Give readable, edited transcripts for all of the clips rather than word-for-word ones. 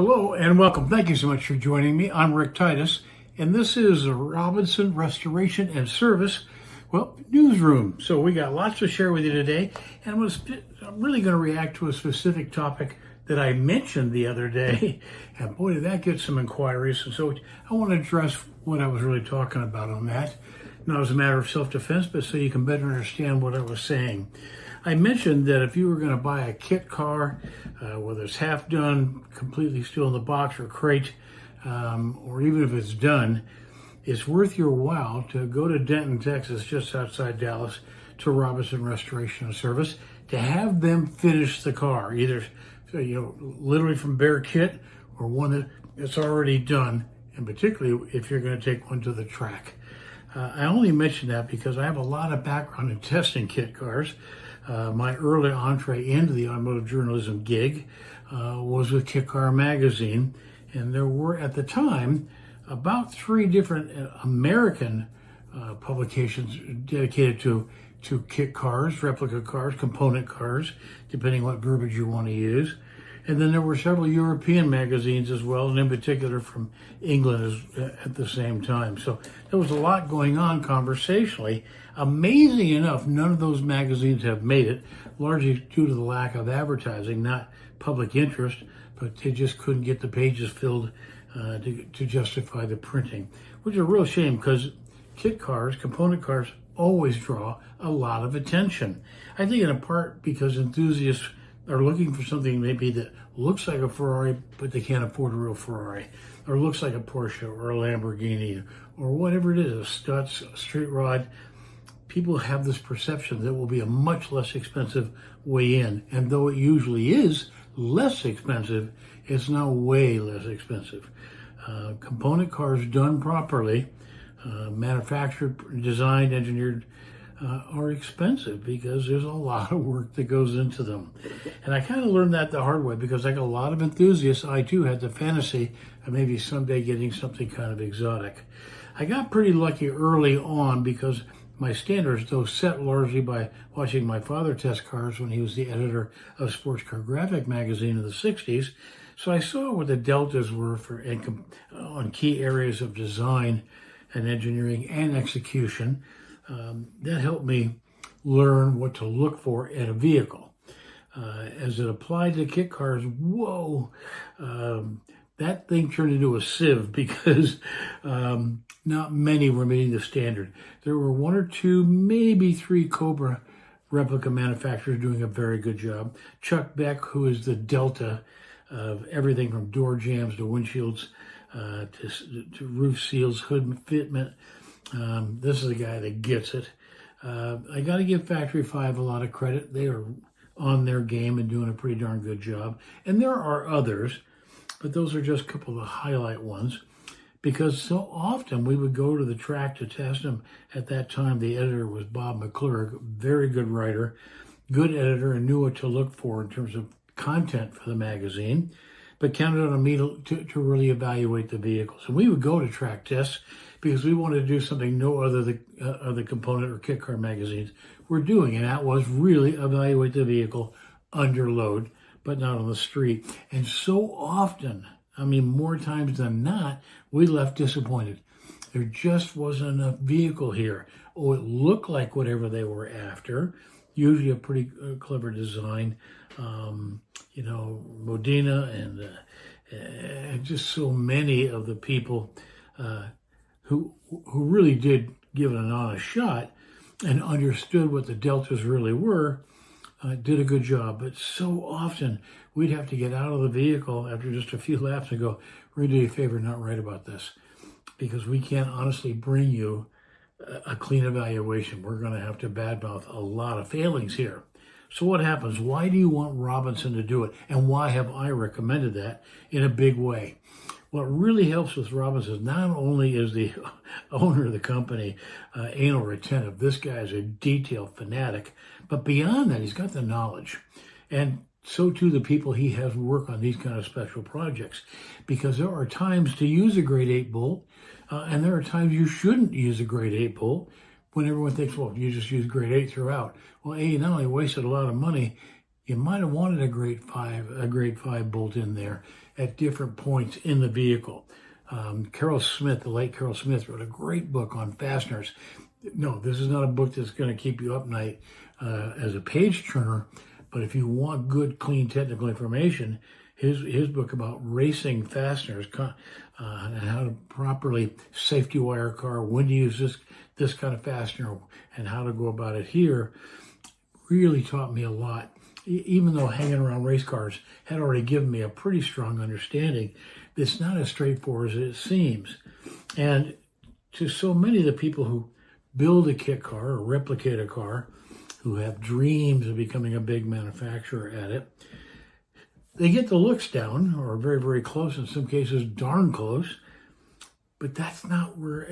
Hello and welcome. Thank you so much for joining me. I'm Rick Titus, and this is a Robinson Restoration and Service, newsroom. So we got lots to share with you today, and I'm really going to react to a specific topic that I mentioned the other day, and boy, did that get some inquiries. And so I want to address what I was really talking about on that, not as a matter of self-defense, but so you can better understand what I was saying. I mentioned that if you were going to buy a kit car, whether it's half done, completely still in the box or crate, or even if it's done, it's worth your while to go to Denton, Texas, just outside Dallas, to Robinson Restoration and Service to have them finish the car, either literally from bare kit or one that's already done, and particularly if you're going to take one to the track. I only mention that because I have a lot of background in testing kit cars. My early entree into the automotive journalism gig was with Kit Car Magazine, and there were at the time about 3 different American publications dedicated to kit cars, replica cars, component cars, depending what verbiage you want to use. And then there were several European magazines as well, and in particular from England at the same time. So there was a lot going on conversationally. Amazing enough, none of those magazines have made it, largely due to the lack of advertising, not public interest, but they just couldn't get the pages filled to justify the printing, which is a real shame because kit cars, component cars, always draw a lot of attention. I think in part because enthusiasts are looking for something maybe that looks like a Ferrari, but they can't afford a real Ferrari, or looks like a Porsche or a Lamborghini, or whatever it is, a Stutz, a straight rod. People have this perception that it will be a much less expensive way in, and though it usually is less expensive, it's now way less expensive. Component cars done properly, manufactured, designed, engineered, are expensive because there's a lot of work that goes into them. And I kind of learned that the hard way because like a lot of enthusiasts, I too had the fantasy of maybe someday getting something kind of exotic. I got pretty lucky early on because my standards, though set largely by watching my father test cars when he was the editor of Sports Car Graphic magazine in the 60s, so I saw what the deltas were on key areas of design and engineering and execution. That helped me learn what to look for in a vehicle. As it applied to kit cars, that thing turned into a sieve because not many were meeting the standard. There were 1 or 2, maybe 3 Cobra replica manufacturers doing a very good job. Chuck Beck, who is the delta of everything from door jambs to windshields to roof seals, hood fitment. This is a guy that gets it. I got to give Factory 5 a lot of credit. They are on their game and doing a pretty darn good job. And there are others, but those are just a couple of the highlight ones because so often we would go to the track to test them. At that time, the editor was Bob McClurg, very good writer, good editor, and knew what to look for in terms of content for the magazine, but counted on me to really evaluate the vehicles. And we would go to track tests because we wanted to do something no other component or kit car magazines were doing, and that was really evaluate the vehicle under load, but not on the street. And so often, more times than not, we left disappointed. There just wasn't enough vehicle here. Oh, it looked like whatever they were after, usually a pretty clever design, Modena and just so many of the people who really did give it an honest shot and understood what the deltas really were, did a good job. But so often we'd have to get out of the vehicle after just a few laps and go, we're going to do you a favor, not write about this, because we can't honestly bring you a clean evaluation. We're going to have to badmouth a lot of failings here. So what happens? Why do you want Robinson to do it? And why have I recommended that in a big way? What really helps with Robinson, not only is the owner of the company anal retentive, this guy is a detail fanatic, but beyond that, he's got the knowledge. And so too the people he has work on these kind of special projects, because there are times to use a grade 8 bolt, and there are times you shouldn't use a grade 8 bolt when everyone thinks, well, you just use grade 8 throughout. Well, A, you not only wasted a lot of money, you might have wanted a grade 5 bolt in there. at different points in the vehicle. Carol Smith, the late Carol Smith, wrote a great book on fasteners. No, this is not a book that's going to keep you up night as a page turner, but if you want good, clean technical information, his book about racing fasteners and how to properly safety wire a car, when to use this kind of fastener, and how to go about it here, really taught me a lot. Even though hanging around race cars had already given me a pretty strong understanding, it's not as straightforward as it seems. And to so many of the people who build a kit car or replicate a car, who have dreams of becoming a big manufacturer at it, they get the looks down, or very, very close, in some cases darn close, but that's not where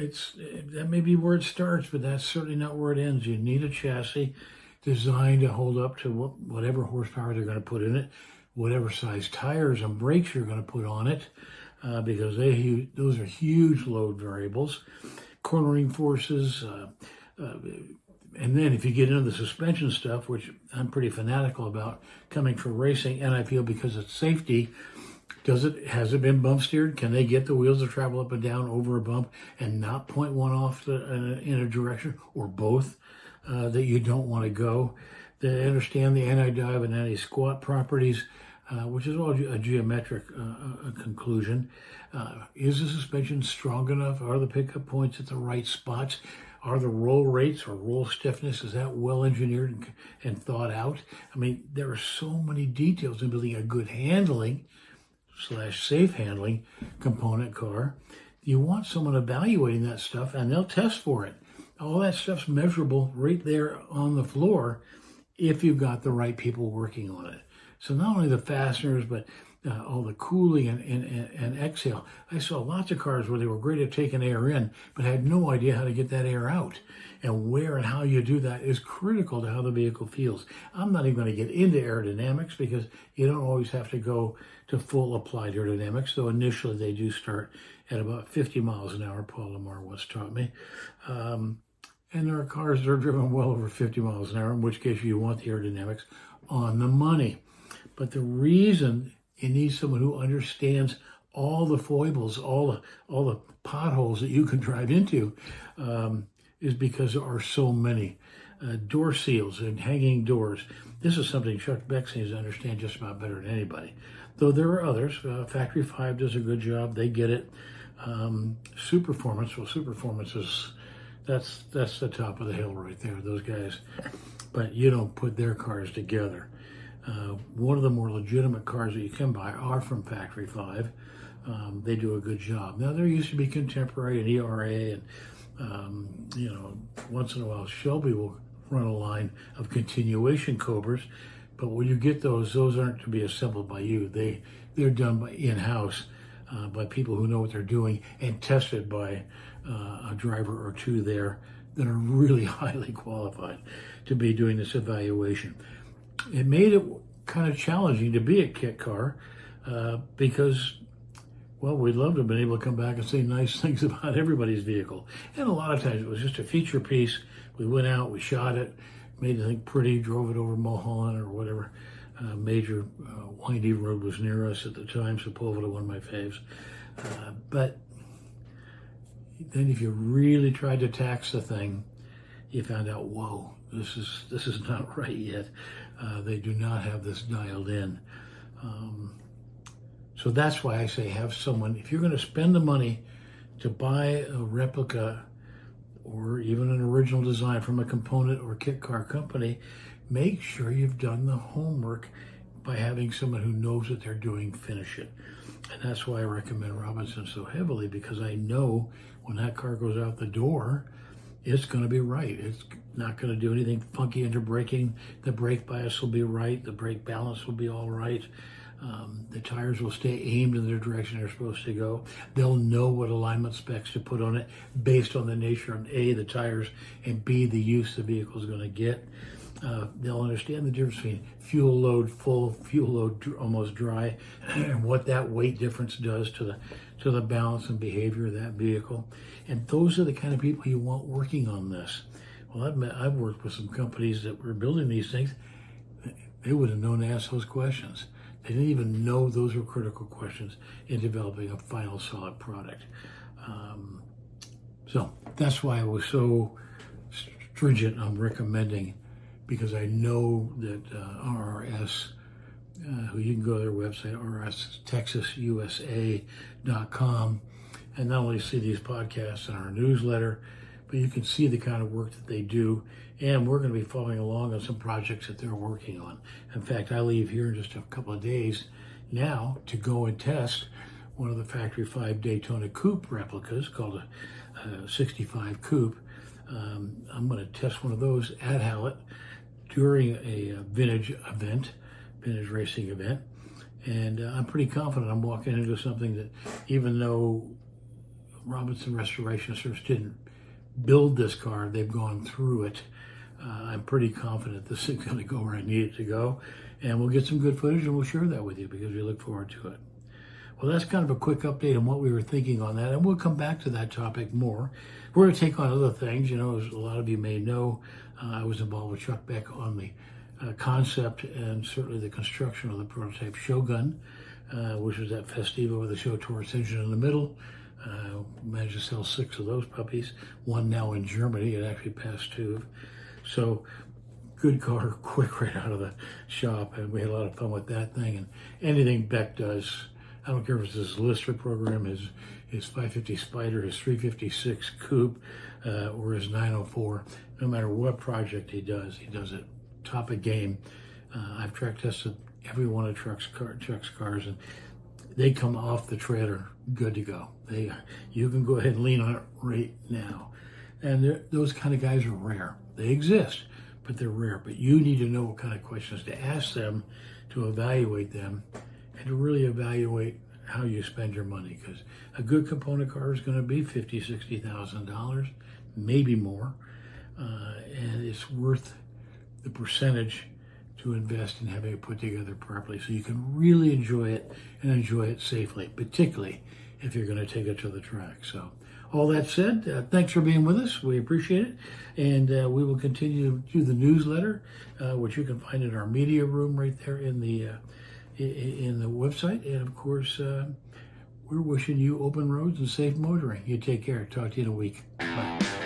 that may be where it starts, but that's certainly not where it ends. You need a chassis designed to hold up to whatever horsepower they're going to put in it, whatever size tires and brakes you're going to put on it, because those are huge load variables, cornering forces, and then if you get into the suspension stuff, which I'm pretty fanatical about coming from racing, and I feel because it's safety, has it been bump steered? Can they get the wheels to travel up and down over a bump and not point one off in a direction, or both, that you don't want to go? They understand the anti-dive and anti-squat properties, which is all a geometric conclusion. Is the suspension strong enough? Are the pickup points at the right spots? Are the roll rates or roll stiffness, is that well engineered and thought out? I mean, there are so many details in building a good handling / safe handling component car. You want someone evaluating that stuff, and they'll test for it. All that stuff's measurable right there on the floor if you've got the right people working on it. So not only the fasteners, but all the cooling and exhale. I saw lots of cars where they were great at taking air in, but had no idea how to get that air out. And where and how you do that is critical to how the vehicle feels. I'm not even going to get into aerodynamics because you don't always have to go to full applied aerodynamics, though initially they do start at about 50 miles an hour, Paul Lamar once taught me. And there are cars that are driven well over 50 miles an hour, in which case you want the aerodynamics on the money. But the reason you need someone who understands all the foibles, all the potholes that you can drive into, is because there are so many. Door seals and hanging doors. This is something Chuck Beck seems to understand just about better than anybody. Though there are others. Factory 5 does a good job. They get it. Superformance is, that's the top of the hill right there, those guys. But you don't put their cars together. One of the more legitimate cars that you can buy are from Factory 5. They do a good job. Now, there used to be Contemporary and ERA, and once in a while Shelby will run a line of continuation Cobras, but when you get those aren't to be assembled by you. They're done by in-house by people who know what they're doing and tested by a driver or two there that are really highly qualified to be doing this evaluation. It made it kind of challenging to be a kit car because, well, we'd love to have been able to come back and say nice things about everybody's vehicle. And a lot of times it was just a feature piece. We went out, we shot it, made the thing pretty, drove it over Mulholland or whatever major windy road was near us at the time, Sepulveda, one of my faves. But then if you really tried to tax the thing, you found out, whoa, this is not right yet. They do not have this dialed in. So that's why I say have someone, if you're going to spend the money to buy a replica or even an original design from a component or kit car company, make sure you've done the homework by having someone who knows what they're doing finish it. And that's why I recommend Robinson so heavily, because I know when that car goes out the door, it's going to be right. It's not going to do anything funky into braking. The brake bias will be right. The brake balance will be all right. The tires will stay aimed in the direction they're supposed to go. They'll know what alignment specs to put on it based on the nature of A, the tires, and B, the use the vehicle is going to get. They'll understand the difference between fuel load full, fuel load almost dry, and what that weight difference does to the balance and behavior of that vehicle. And those are the kind of people you want working on this. Well, I've worked with some companies that were building these things. They would have known to ask those questions. I didn't even know those were critical questions in developing a final solid product. So that's why I was so stringent on recommending, because I know that RRS, who you can go to their website, rrstexasusa.com, and not only see these podcasts in our newsletter, but you can see the kind of work that they do. And we're going to be following along on some projects that they're working on. In fact, I leave here in just a couple of days now to go and test one of the Factory 5 Daytona Coupe replicas called a 65 Coupe. I'm going to test one of those at Hallett during a vintage racing event. And I'm pretty confident I'm walking into something that, even though Robinson Restoration Service didn't build this car, they've gone through it. I'm pretty confident this is going to go where I need it to go. And we'll get some good footage and we'll share that with you because we look forward to it. Well, that's kind of a quick update on what we were thinking on that, and we'll come back to that topic more. We're going to take on other things. You know, as a lot of you may know, I was involved with Chuck Beck on the concept and certainly the construction of the prototype Shogun, which was that Festiva with the show Taurus engine in the middle. Managed to sell 6 of those puppies, one now in Germany. It actually passed TÜV. So good car, quick right out of the shop, and we had a lot of fun with that thing. And anything Beck does, I don't care if it's his Lister program, his 550 Spider, his 356 Coupe, or his 904. No matter what project he does it top of game. I've track tested every one of Chuck's cars, and they come off the trailer good to go. You can go ahead and lean on it right now. And those kind of guys are rare. They exist, but they're rare. But you need to know what kind of questions to ask them to evaluate them, and to really evaluate how you spend your money, because a good component car is going to be $50,000, $60,000, maybe more, and it's worth the percentage to invest in having it put together properly so you can really enjoy it and enjoy it safely, particularly if you're going to take it to the track. So all that said, thanks for being with us. We appreciate it. And we will continue to do the newsletter, which you can find in our media room right there in the website. And of course, we're wishing you open roads and safe motoring. You take care. Talk to you in a week. Bye.